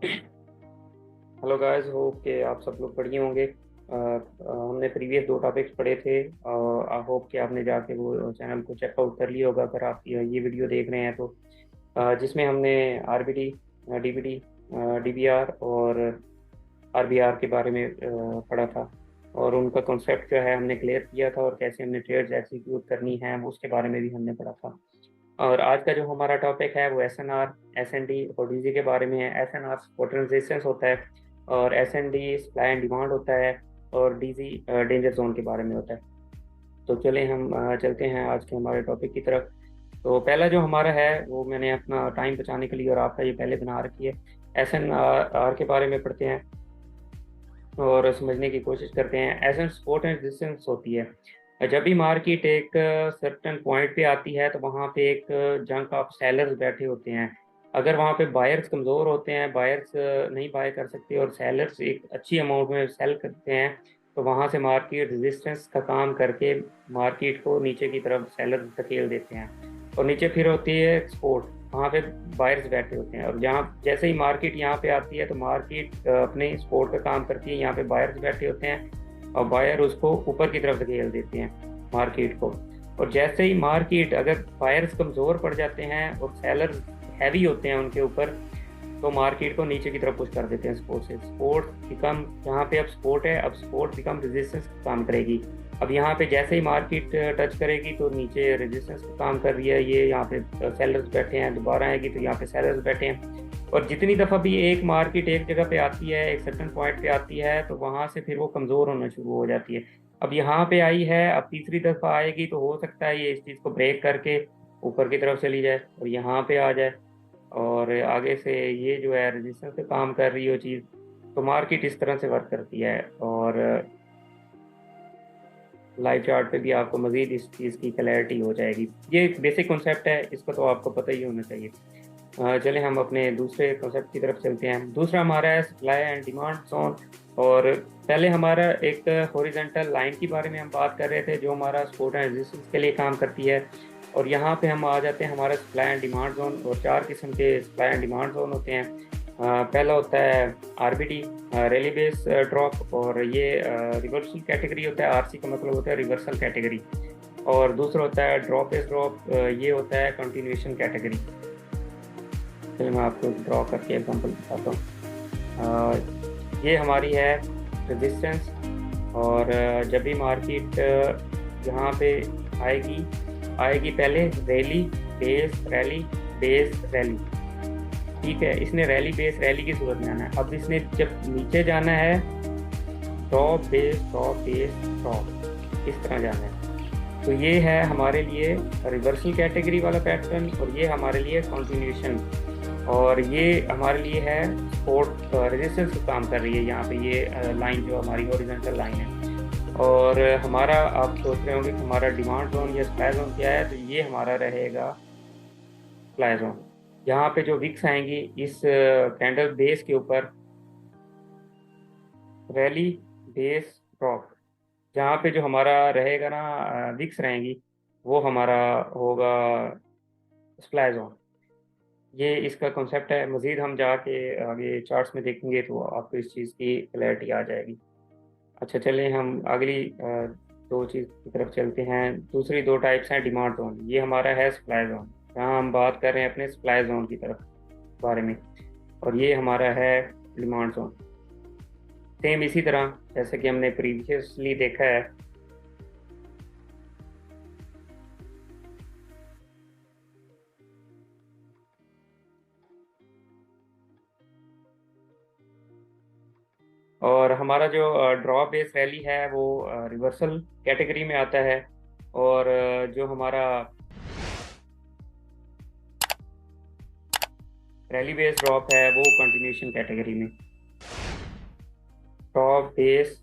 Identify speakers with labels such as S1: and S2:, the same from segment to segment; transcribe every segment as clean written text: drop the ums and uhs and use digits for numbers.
S1: Hello guys, hope के आप सब लोग बढ़िया होंगे। हमने प्रीवियस दो टॉपिक्स पढ़े थे। आई होप कि आपने जाके वो चैनल को चेकआउट कर लिया होगा अगर आप ये वीडियो देख रहे हैं तो। जिसमें हमने आरबीडी, डीबीडी, डीबीआर और आरबीआर के बारे में पढ़ा था। और उनका कॉन्सेप्ट जो है हमने क्लियर किया था, और कैसे हमने ट्रेड्स एग्जीक्यूट करनी है वो उसके बारे में भी हमने पढ़ा था। और आज का जो हमारा टॉपिक है वो एसएनआर, एसएनडी और डीजी के बारे में है। एसएनआर सपोर्ट एंड रेजिस्टेंस होता है, और एसएनडी सप्लाई एंड डिमांड होता है, और डीजी डेंजर जोन के बारे में होता है। तो चले हम चलते हैं आज के हमारे टॉपिक की तरफ। तो पहला जो हमारा है वो मैंने अपना टाइम बचाने के लिए और आपका ये पहले बना रखी है। एसएनआर के बारे में पढ़ते हैं और समझने की कोशिश करते हैं। एसेंट सपोर्ट एंड रेजिस्टेंस होती है जब भी मार्केट एक सर्टेन पॉइंट पे आती है, तो वहाँ पे एक जंक ऑफ सेलर्स बैठे होते हैं। अगर वहाँ पे बायर्स कमज़ोर होते हैं, बायर्स नहीं बाय कर सकते, और सेलर्स एक अच्छी अमाउंट में सेल करते हैं, तो वहाँ से मार्केट रेजिस्टेंस का काम करके मार्केट को नीचे की तरफ सेलर्स धकेल देते हैं। और नीचे फिर होती है सपोर्ट, वहाँ पे बायर्स बैठे होते हैं। और जहाँ जैसे ही मार्केट यहाँ पे आती है, तो मार्केट अपने सपोर्ट का काम करती है। यहाँ पे बायर्स बैठे होते हैं और बायर उसको ऊपर की तरफ धकेल देते हैं मार्केट को। और जैसे ही मार्केट, अगर बायर्स कमज़ोर पड़ जाते हैं और सेलर्स हैवी होते हैं उनके ऊपर, तो मार्केट को नीचे की तरफ पुश कर देते हैं सपोर्ट से। सपोर्ट बिकम, यहाँ पे अब सपोर्ट है, अब सपोर्ट बिकम रेजिस्टेंस काम करेगी। अब यहाँ पे जैसे ही मार्केट टच करेगी तो नीचे रेजिस्टेंस काम कर रही है। ये यहाँ पे सेलर्स बैठे हैं, दोबारा आएगी तो यहाँ पे सेलर्स बैठे हैं। और जितनी दफ़ा भी एक मार्केट एक जगह पे आती है, एक सर्टन पॉइंट पे आती है, तो वहाँ से फिर वो कमज़ोर होना शुरू हो जाती है। अब यहाँ पे आई है, अब तीसरी दफ़ा आएगी तो हो सकता है ये इस चीज़ को ब्रेक करके ऊपर की तरफ चली जाए और यहाँ पे आ जाए, और आगे से ये जो है रेजिस्टेंस पे काम कर रही हो चीज़। तो मार्केट इस तरह से वर्क करती है। और लाइव चार्ट पे भी आपको मज़ीद इस चीज़ की क्लैरिटी हो जाएगी। ये एक बेसिक कॉन्सेप्ट है, इसको तो आपको पता ही होना चाहिए। चलें हम अपने दूसरे कॉन्सेप्ट की तरफ चलते हैं। दूसरा हमारा है सप्लाई एंड डिमांड जोन। और पहले हमारा एक हॉरिजॉन्टल लाइन के बारे में हम बात कर रहे थे, जो हमारा सपोर्ट एंड रेजिस्टेंस के लिए काम करती है। और यहाँ पे हम आ जाते हैं हमारा सप्लाई एंड डिमांड जोन। और चार किस्म के सप्लाई एंड डिमांड जोन होते हैं। पहला होता है आरबीडी, रैली बेस ड्रॉप, और ये रिवर्सल कैटेगरी होता है। आरसी का मतलब होता है रिवर्सल कैटेगरी। और दूसरा होता है ड्रॉप बेस ड्रॉप, ये होता है कंटिन्यूएशन कैटेगरी। चलिए मैं आपको ड्रॉ करके एग्जांपल बताता हूँ। ये हमारी है रेजिस्टेंस। और जब भी मार्केट यहाँ पे आएगी, आएगी पहले rally base rally base rally. ठीक है, इसने रैली बेस रैली की सूरत में आना है। अब इसने जब नीचे जाना है, top base top base top, इस तरह जाना है। तो ये है हमारे लिए रिवर्सल कैटेगरी वाला पैटर्न, और ये हमारे लिए कंटिन्यूएशन, और ये हमारे लिए है सपोर्ट रेजिस्टेंस का काम कर रही है। यहाँ पे ये लाइन जो हमारी हॉरिजॉन्टल लाइन है। और हमारा, आप सोच रहे होंगे कि हमारा डिमांड जोन या सप्लाई जोन क्या है, तो ये हमारा रहेगा सप्लाई जोन। यहाँ पे जो विक्स आएंगी इस कैंडल बेस के ऊपर, रैली बेस ड्रॉप, जहाँ पे जो हमारा रहेगा ना विक्स रहेंगी, वो हमारा होगा सप्लाई जोन। ये इसका कॉन्सेप्ट है। मज़ीद हम जाके आगे चार्ट्स में देखेंगे तो आपको इस चीज़ की क्लैरिटी आ जाएगी। अच्छा, चलें हम अगली दो चीज़ की तरफ चलते हैं। दूसरी दो टाइप्स हैं डिमांड जोन। ये हमारा है सप्लाई जोन, यहाँ हम बात कर रहे हैं अपने सप्लाई जोन की तरफ बारे में। और ये हमारा है डिमांड जोन। सेम इसी तरह जैसे कि हमने प्रीवियसली देखा है। और हमारा जो ड्रॉप बेस रैली है वो रिवर्सल कैटेगरी में आता है। और जो हमारा रैली बेस ड्रॉप है वो कंटिन्यूएशन कैटेगरी में। टॉप बेस,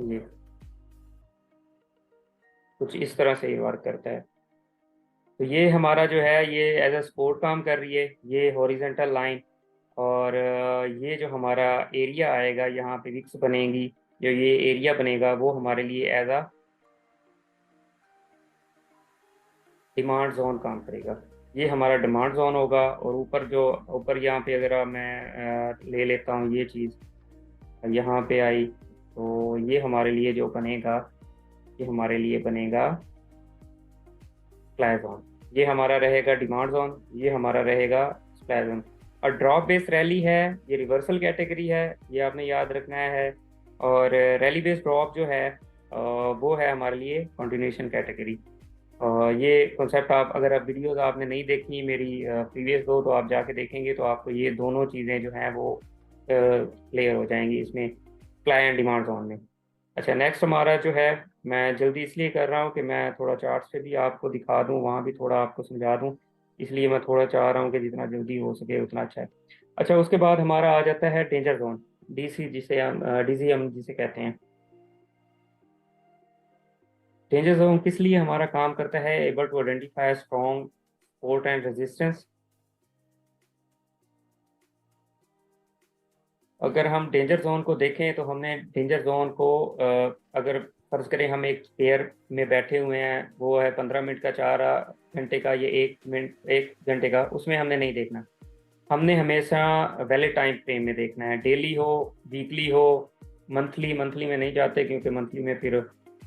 S1: ये कुछ इस तरह से ये वर्क करता है। तो ये हमारा जो है ये एज अ सपोर्ट काम कर रही है, ये हॉरिजेंटल लाइन। और ये जो हमारा एरिया आएगा, यहाँ पे विक्स बनेगी, जो ये एरिया बनेगा वो हमारे लिए एज अ डिमांड जोन काम करेगा। ये हमारा डिमांड जोन होगा। और ऊपर जो ऊपर यहाँ पे अगर मैं ले लेता हूँ ये चीज़, यहाँ पे आई, तो ये हमारे लिए जो बनेगा, ये हमारे लिए बनेगा सप्लाई जोन। ये हमारा रहेगा डिमांड जोन, ये हमारा रहेगा सप्लाई जोन। और ड्रॉप बेस रैली है, ये रिवर्सल कैटेगरी है, ये आपने याद रखना है। और रैली बेस ड्रॉप जो है वो है हमारे लिए कंटिन्यूएशन कैटेगरी। ये कॉन्सेप्ट आप अगर आप वीडियोस आपने नहीं देखी मेरी प्रीवियस दो, तो आप जाके देखेंगे तो आपको ये दोनों चीज़ें जो हैं वो क्लियर हो जाएंगी इसमें, सप्लाई एंड डिमांड जोन में। अच्छा, नेक्स्ट हमारा जो है, मैं जल्दी इसलिए कर रहा हूँ कि मैं थोड़ा चार्ट से भी आपको दिखा दूँ, वहाँ भी थोड़ा आपको समझा दूँ, इसलिए मैं थोड़ा चाह रहा हूँ कि जितना जल्दी हो सके उतना अच्छा है। अच्छा, उसके बाद हमारा आ जाता है डेंजर जोन, डीसी जिसे हम डीसी हम जिसे कहते हैं। डेंजर जोन किस लिए हमारा काम करता है? Able to identify strong support and resistance. अगर हम डेंजर जोन को देखें तो हमने डेंजर जोन को अगर फर्ज करें हम एक पेयर में बैठे हुए हैं, वो है 15 मिनट का, 4 घंटे का, ये 1 मिनट 1 घंटे का, उसमें हमने नहीं देखना। हमने हमेशा वैलिड टाइम फ्रेम में देखना है, डेली हो, वीकली हो, मंथली। मंथली में नहीं जाते क्योंकि मंथली में फिर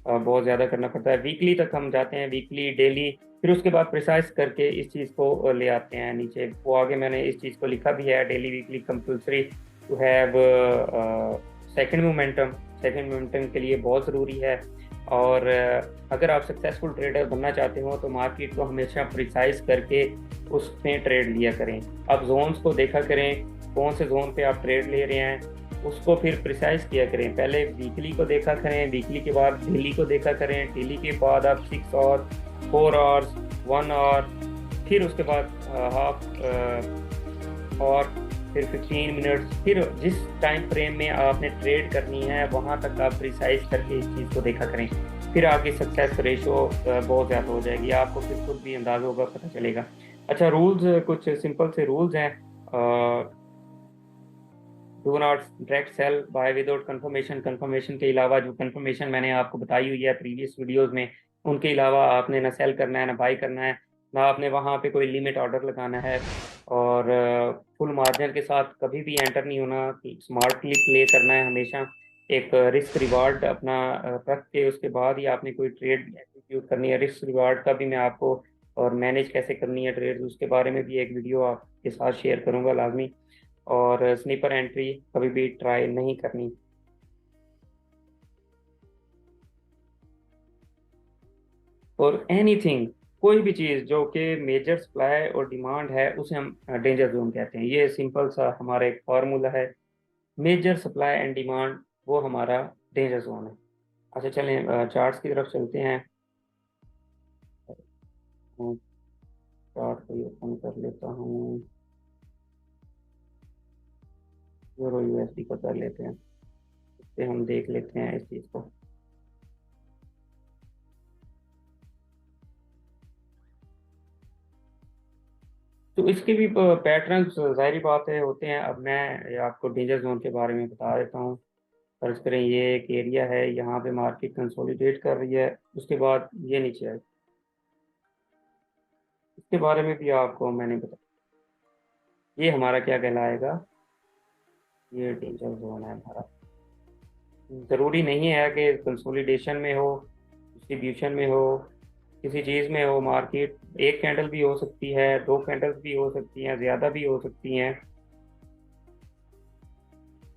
S1: बहुत ज़्यादा करना पड़ता है। वीकली तक हम जाते हैं, वीकली, डेली, फिर उसके बाद प्रिसाइज करके इस चीज़ को ले आते हैं नीचे। वो आगे मैंने इस चीज़ को लिखा भी है, daily weekly compulsory to have second momentum. Second momentum के लिए बहुत ज़रूरी है। और अगर आप सक्सेसफुल ट्रेडर बनना चाहते हो तो मार्केट को हमेशा प्रिसाइज करके उसमें ट्रेड लिया करें। आप जोन्स को देखा करें, कौन से जोन पे आप ट्रेड ले रहे हैं, उसको फिर प्रिसाइज किया करें। पहले वीकली को देखा करें, वीकली के बाद डेली को देखा करें, डेली के बाद आप 6 आवर, 4 आवर्स, 1 आवर, फिर उसके बाद हाफ और फिर 15 मिनट्स, फिर जिस टाइम फ्रेम में आपने ट्रेड करनी है वहाँ तक आप प्रिसाइज करके इस चीज़ को देखा करें। फिर आपकी सक्सेस रेशो बहुत ज़्यादा हो जाएगी, आपको फिर खुद भी अंदाज़ा होगा, पता चलेगा। अच्छा, रूल्स कुछ सिंपल से रूल्स हैं। Do not direct sell buy without confirmation. Confirmation के अलावा जो कंफर्मेशन मैंने आपको बताई हुई है प्रीवियस वीडियोस में, उनके अलावा आपने ना सेल करना है, ना बाई करना है, ना आपने वहाँ पे कोई लिमिट ऑर्डर लगाना है। और फुल मार्जिन के साथ कभी भी एंटर नहीं होना, स्मार्टली प्ले करना है हमेशा। एक रिस्क रिवार्ड अपना रख के उसके बाद ही आपने कोई ट्रेड एग्जीक्यूट करनी है। रिस्क रिवार्ड का भी मैं आपको, और मैनेज कैसे करनी है ट्रेड, उसके बारे में भी एक वीडियो आपके साथ शेयर करूंगा लाजमी। और स्नीपर एंट्री कभी भी ट्राई नहीं करनी। और एनीथिंग, कोई भी चीज़ जो कि मेजर सप्लाई और डिमांड है उसे हम डेंजर जोन कहते हैं। ये सिंपल सा हमारा एक फार्मूला है, मेजर सप्लाई एंड डिमांड वो हमारा डेंजर जोन है। अच्छा, चलें चार्ट्स की तरफ चलते हैं। चार्ट को ओपन कर लेता हूँ, यूरो यूएसडी को कर लेते हैं, इससे हम देख लेते हैं इस चीज़ को। तो इसके भी पैटर्न जाहिर बात है होते हैं। अब मैं आपको डेंजर जोन के बारे में बता देता हूँ। फर्ज करें ये एक एरिया है, यहाँ पे मार्केट कंसोलिडेट कर रही है, उसके बाद ये नीचे आई, इसके बारे में भी आपको मैंने बताया। ये हमारा क्या कहलाएगा? ये डेंजर जोन है हमारा। ज़रूरी नहीं है कि कंसोलिडेशन में हो, डिस्ट्रीब्यूशन में हो, किसी चीज़ में हो मार्केट। एक कैंडल भी हो सकती है, दो कैंडल्स भी हो सकती हैं, ज़्यादा भी हो सकती हैं।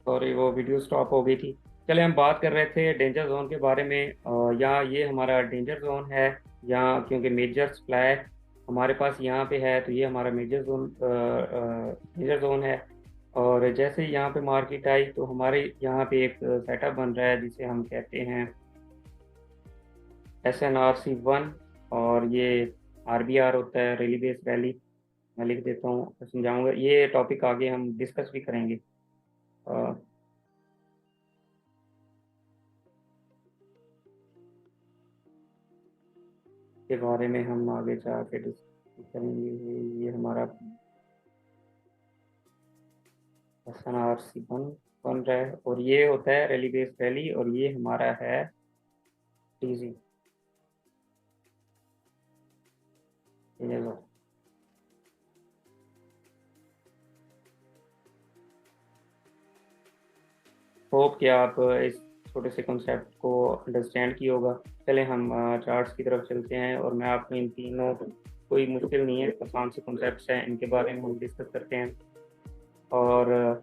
S1: और वो वीडियो स्टॉप हो गई थी। चले, हम बात कर रहे थे डेंजर जोन के बारे में। यहाँ ये हमारा डेंजर जोन है, यहाँ क्योंकि मेजर सप्लाई हमारे पास यहाँ पे है, तो ये हमारा मेजर जोन डेंजर जोन है। और जैसे यहाँ पे मार्केट आई तो हमारे यहाँ पे एक सेटअप बन रहा है जिसे हम कहते हैं SNRC1। और ये RBR होता है, रैली बेस रैली। मैं लिख देता हूँ, समझाऊंगा, ये टॉपिक आगे हम डिस्कस भी करेंगे। अ, के बारे में हम आगे जाके डिस्कस करेंगे। ये हमारा SNRC बन रहा है, और ये होता है रैली बेस रैली, और ये हमारा है TZ। होप कि आप इस छोटे से कॉन्सेप्ट को अंडरस्टैंड किया होगा। चलें हम चार्ट्स की तरफ चलते हैं और मैं आपको इन तीनों, कोई मुश्किल नहीं है, आसान से कॉन्सेप्ट्स हैं, इनके बारे में हम डिस्कस करते हैं। और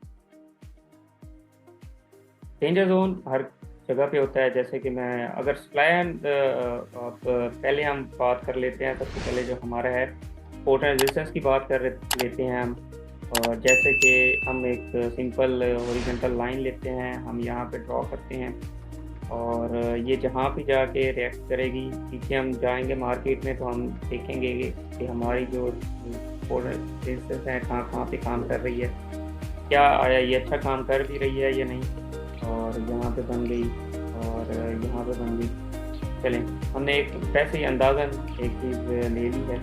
S1: डेंजर जोन हर जगह पे होता है। जैसे कि मैं अगर सप्लाई एंड आप पहले हम बात कर लेते हैं, सबसे पहले जो हमारा है सपोर्ट एंड रेजिस्टेंस की बात कर लेते हैं हम। और जैसे कि हम एक सिंपल हॉरिजॉन्टल लाइन लेते हैं, हम यहाँ पे ड्रॉ करते हैं और ये जहाँ भी जाके रिएक्ट करेगी, पीछे हम जाएंगे मार्केट में तो हम देखेंगे कि हमारी जो सपोर्ट रेजिस्टेंस है कहाँ कहाँ पे काम कर रही है, क्या आया ये अच्छा काम कर भी रही है या नहीं। और यहाँ पे बन गई और यहाँ पे बन गई। चलें, हमने एक वैसे ही अंदाज़न एक चीज़ ले ली है,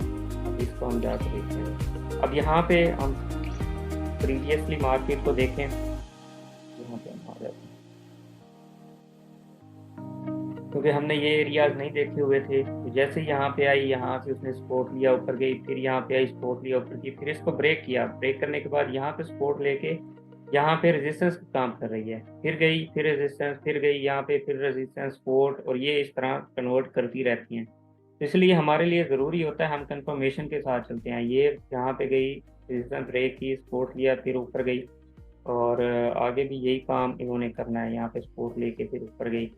S1: अब इसको हम जाकर देखते हैं। अब यहाँ पे हम प्रीवियसली मार्केट को देखें, यहाँ पे हम आ जाते हैं, क्योंकि हमने ये एरियाज नहीं देखे हुए थे। तो जैसे ही यहाँ पे आई, यहाँ से उसने सपोर्ट लिया, ऊपर गई, फिर यहाँ पे आई, सपोर्ट लिया, ऊपर की, फिर इसको ब्रेक किया। ब्रेक करने के बाद यहाँ पे सपोर्ट लेके यहाँ पे रेजिस्टेंस का काम कर रही है, फिर गई, फिर रेजिस्टेंस, फिर गई यहाँ पे, फिर रेजिस्टेंस, सपोर्ट, और ये इस तरह कन्वर्ट करती रहती हैं। तो इसलिए हमारे लिए ज़रूरी होता है हम कंफर्मेशन के साथ चलते हैं। ये यहाँ पे गई, रेजिस्टेंस ब्रेक की, सपोर्ट लिया, फिर ऊपर गई, और आगे भी यही काम इन्होंने करना है, यहाँ पे सपोर्ट लेके फिर ऊपर गई।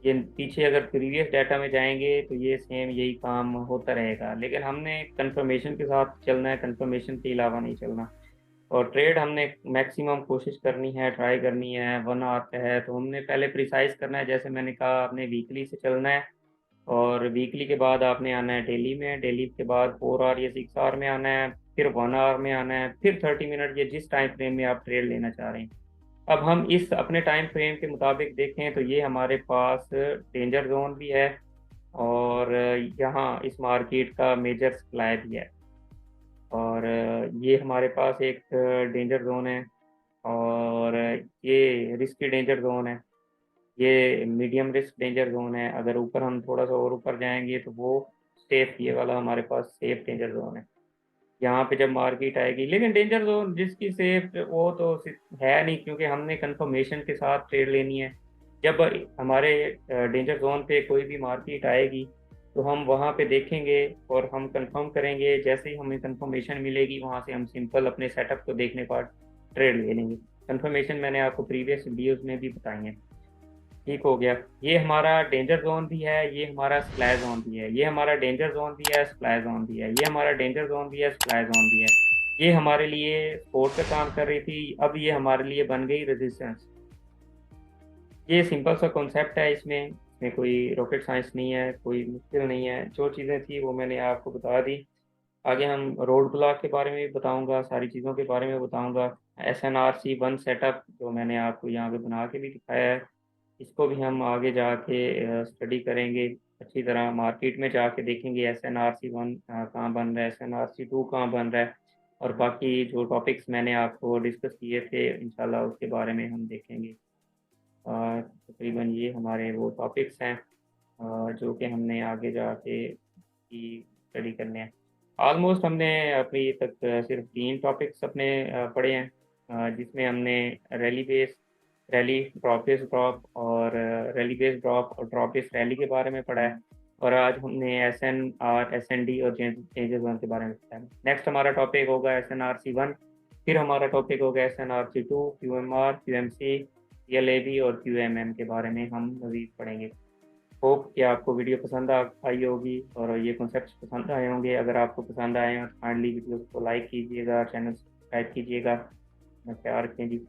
S1: ये पीछे अगर प्रीवियस डाटा में जाएंगे तो ये सेम यही काम होता रहेगा, लेकिन हमने कंफर्मेशन के साथ चलना है, कंफर्मेशन के अलावा नहीं चलना। और ट्रेड हमने मैक्सिमम कोशिश करनी है, ट्राई करनी है। 1 आवर का है तो हमने पहले प्रिसाइज करना है, जैसे मैंने कहा आपने वीकली से चलना है, और वीकली के बाद आपने आना है डेली में, डेली के बाद 4 आवर या 6 आवर में आना है, फिर 1 आवर में आना है, फिर 30 मिनट, या जिस टाइम फ्रेम में आप ट्रेड लेना चाह रहे हैं। अब हम इस अपने टाइम फ्रेम के मुताबिक देखें तो ये हमारे पास डेंजर जोन भी है, और यहाँ इस मार्केट का मेजर सप्लाई भी है, और ये हमारे पास एक डेंजर जोन है, और ये रिस्की डेंजर जोन है, ये मीडियम रिस्क डेंजर जोन है। अगर ऊपर हम थोड़ा सा और ऊपर जाएंगे तो वो सेफ, ये वाला हमारे पास सेफ डेंजर जोन है। यहाँ पे जब मार्केट आएगी, लेकिन डेंजर जोन जिसकी सेफ वो तो है नहीं, क्योंकि हमने कंफर्मेशन के साथ ट्रेड लेनी है। जब हमारे डेंजर जोन पे कोई भी मार्केट आएगी तो हम वहाँ पे देखेंगे और हम कंफर्म करेंगे। जैसे ही हमें कंफर्मेशन मिलेगी, वहाँ से हम सिंपल अपने सेटअप को देखने पर ट्रेड ले लेंगे। कंफर्मेशन मैंने आपको प्रीवियस वीडियोज़ में भी बताई है। ठीक हो गया, ये हमारा डेंजर जोन भी है, ये हमारा सप्लाई जोन भी है, ये हमारा डेंजर जोन भी है, सप्लाई जोन भी है, ये हमारा डेंजर जोन भी है, सप्लाई जोन भी है। ये हमारे लिए सपोर्ट का काम कर रही थी, अब ये हमारे लिए बन गई रेजिस्टेंस। ये सिंपल सा कॉन्सेप्ट है, इसमें कोई रॉकेट साइंस नहीं है, कोई मुश्किल नहीं है। जो चीज़ें थी वो मैंने आपको बता दी। आगे हम रोड ब्लॉक के बारे में भी बताऊंगा, सारी चीज़ों के बारे में बताऊंगा। SNRC-1 सेटअप जो मैंने आपको यहाँ पे बना के भी दिखाया है, इसको भी हम आगे जाके स्टडी करेंगे अच्छी तरह। मार्केट में जाके देखेंगे SNRC-1 कहाँ बन रहा है, SNRC-2 कहाँ बन रहा है, और बाकी जो टॉपिक्स मैंने आपको डिस्कस किए थे इंशाल्लाह उसके बारे में हम देखेंगे। तकरीबन ये हमारे वो टॉपिक्स हैं जो कि हमने आगे जाके की स्टडी करने हैं। ऑलमोस्ट हमने अभी तक सिर्फ 3 टॉपिक्स अपने पढ़े हैं, जिसमें हमने rally base, rally drop base drop, और रैली बेस ड्रॉप और ड्रॉप बेस रैली के बारे में पढ़ा है। और आज हमने SNR, SND और चेंजेस वन के बारे में पढ़ा है। नेक्स्ट हमारा टॉपिक होगा SNRC-1, फिर हमारा टॉपिक होगा SNRC-2, QMR, QMC, CLAB और QMM के बारे में हम मज़ीद पढ़ेंगे। होप कि आपको वीडियो पसंद आई होगी और ये कॉन्सेप्ट्स पसंद आए होंगे। अगर आपको पसंद आए हैं तो काइंडली वीडियो को लाइक कीजिएगा, चैनल सब्सक्राइब कीजिएगा। अपना ख्याल रखें जी।